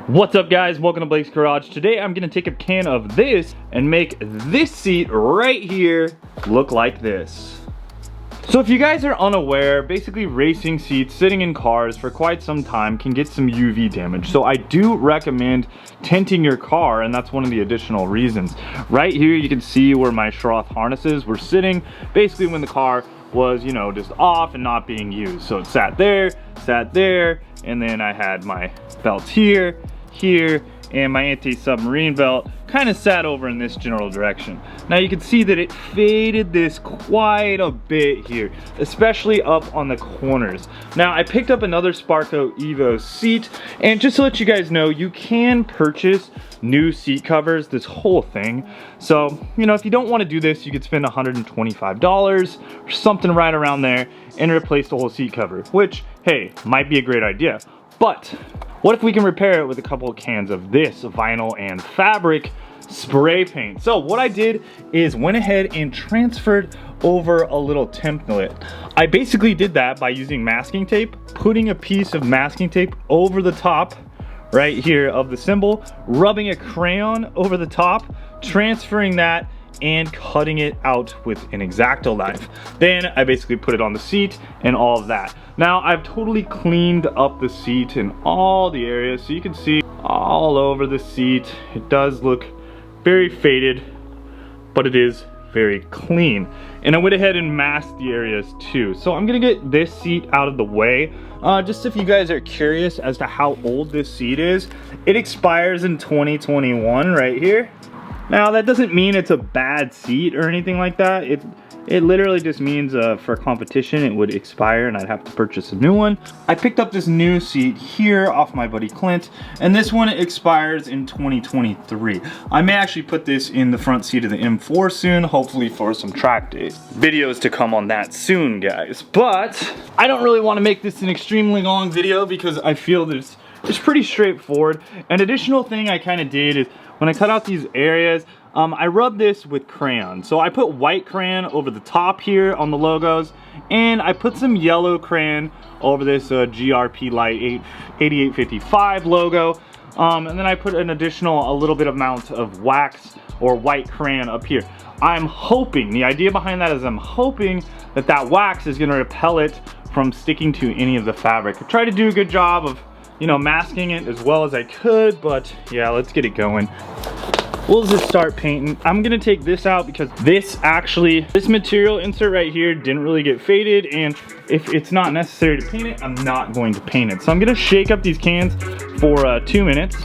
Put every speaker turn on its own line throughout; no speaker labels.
What's up guys, welcome to Blake's Garage. Today I'm gonna take a can of this and make this seat right here look like this. So if you guys are unaware, basically racing seats sitting in cars for quite some time can get some UV damage. So I do recommend tinting your car, and that's one of the additional reasons. Right here you can see where my Schroth harnesses were sitting, basically when the car was, you know, just off and not being used. So it sat there, and then I had my belts here, and my anti-submarine belt kind of sat over in this general direction. Now you can see that it faded this quite a bit here, especially up on the corners. Now I picked up another SPARCO Evo seat, and just to let you guys know, you can purchase new seat covers, this whole thing. So, you know, if you don't want to do this, you could spend $125 or something right around there and replace the whole seat cover, which, hey, might be a great idea. But what if we can repair it with a couple of cans of this vinyl and fabric spray paint? So what I did is went ahead and transferred over a little template. I basically did that by using masking tape, putting a piece of masking tape over the top right here of the symbol, rubbing a crayon over the top, transferring that, and cutting it out with an X-Acto knife. Then I basically put it on the seat and all of that. Now I've totally cleaned up the seat in all the areas, so you can see all over the seat. It does look very faded, but it is very clean. And I went ahead and masked the areas too. So I'm gonna get this seat out of the way. Just if you guys are curious as to how old this seat is, it expires in 2021 right here. Now that doesn't mean it's a bad seat or anything like that. It literally just means for competition it would expire and I'd have to purchase a new one. I picked up this new seat here off my buddy Clint, and this one expires in 2023. I may actually put this in the front seat of the M4 soon, hopefully for some track day videos to come on that soon, guys. But I don't really want to make this an extremely long video because I feel that it's pretty straightforward. An additional thing I kind of did is when I cut out these areas, I rubbed this with crayon. So I put white crayon over the top here on the logos, and I put some yellow crayon over this GRP Light 8855 logo. And then I put an additional, a little bit amount of wax or white crayon up here. I'm hoping, the idea behind that is I'm hoping that that wax is gonna repel it from sticking to any of the fabric. I tried to do a good job of, you know, masking it as well as I could, but yeah, let's get it going. We'll just start painting. I'm gonna take this out because this material insert right here didn't really get faded, and if it's not necessary to paint it, I'm not going to paint it. So I'm gonna shake up these cans for 2 minutes.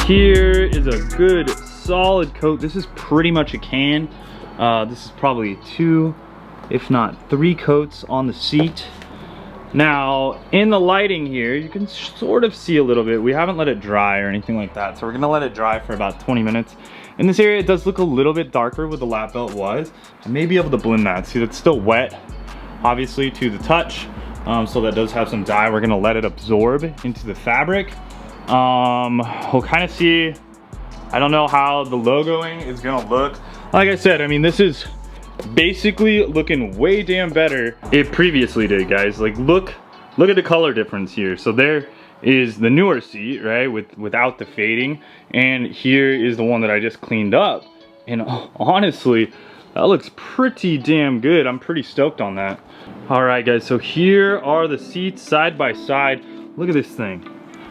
Here is a good solid coat. This is pretty much a can. This is probably 2, if not 3 coats on the seat. Now, in the lighting here, you can sort of see a little bit. We haven't let it dry or anything like that, so we're gonna let it dry for about 20 minutes. In this area, it does look a little bit darker where the lap belt was. I may be able to blend that. See, that's still wet, obviously, to the touch. So that does have some dye. We're gonna let it absorb into the fabric. We'll kind of see, I don't know how the logoing is gonna look. Like I said, I mean, this is basically looking way damn better it previously did, guys. Like look at the color difference here. So there is the newer seat, right, without the fading, and here is the one that I just cleaned up. And honestly, that looks pretty damn good. I'm pretty stoked on that. All right, guys, so here are the seats side by side. Look at this thing.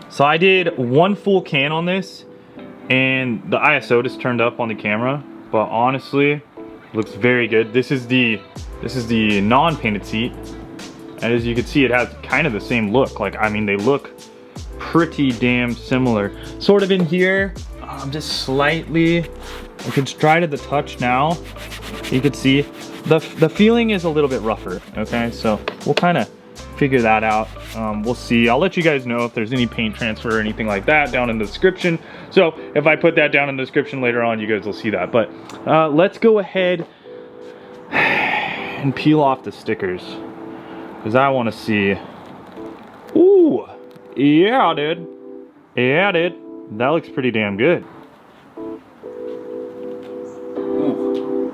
So I did one full can on this, and the ISO just turned up on the camera, but honestly, looks very good. This is the non-painted seat, and as you can see, it has kind of the same look. Like, I mean, they look pretty damn similar. Sort of in here, just slightly, I can try to the touch now. You can see the feeling is a little bit rougher. Okay, so we'll kind of figure that out. We'll see. I'll let you guys know if there's any paint transfer or anything like that down in the description. So if I put that down in the description later on, you guys will see that. But let's go ahead and peel off the stickers, because I want to see. Ooh, yeah, dude. Yeah, dude. That looks pretty damn good. Ooh,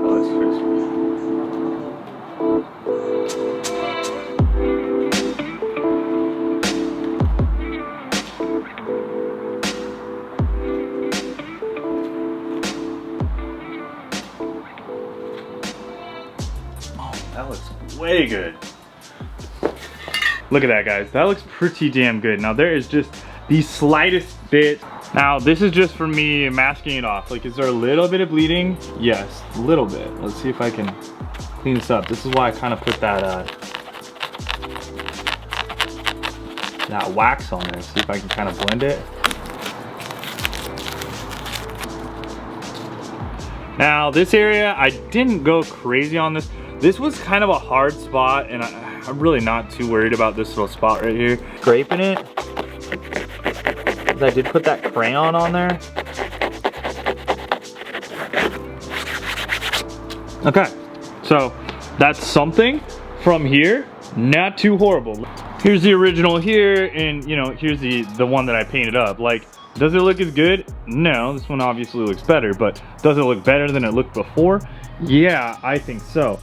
that looks crispy. That looks way good. Look at that, guys. That looks pretty damn good. Now there is just the slightest bit. Now this is just for me masking it off. Like, is there a little bit of bleeding? Yes, a little bit. Let's see if I can clean this up. This is why I kind of put that that wax on there. See if I can kind of blend it. Now this area, I didn't go crazy on this. This was kind of a hard spot, and I'm really not too worried about this little spot right here. Scraping it, because I did put that crayon on there. Okay, so that's something from here. Not too horrible. Here's the original here, and you know, here's the one that I painted up. Like, does it look as good? No, this one obviously looks better, but does it look better than it looked before? Yeah, I think so.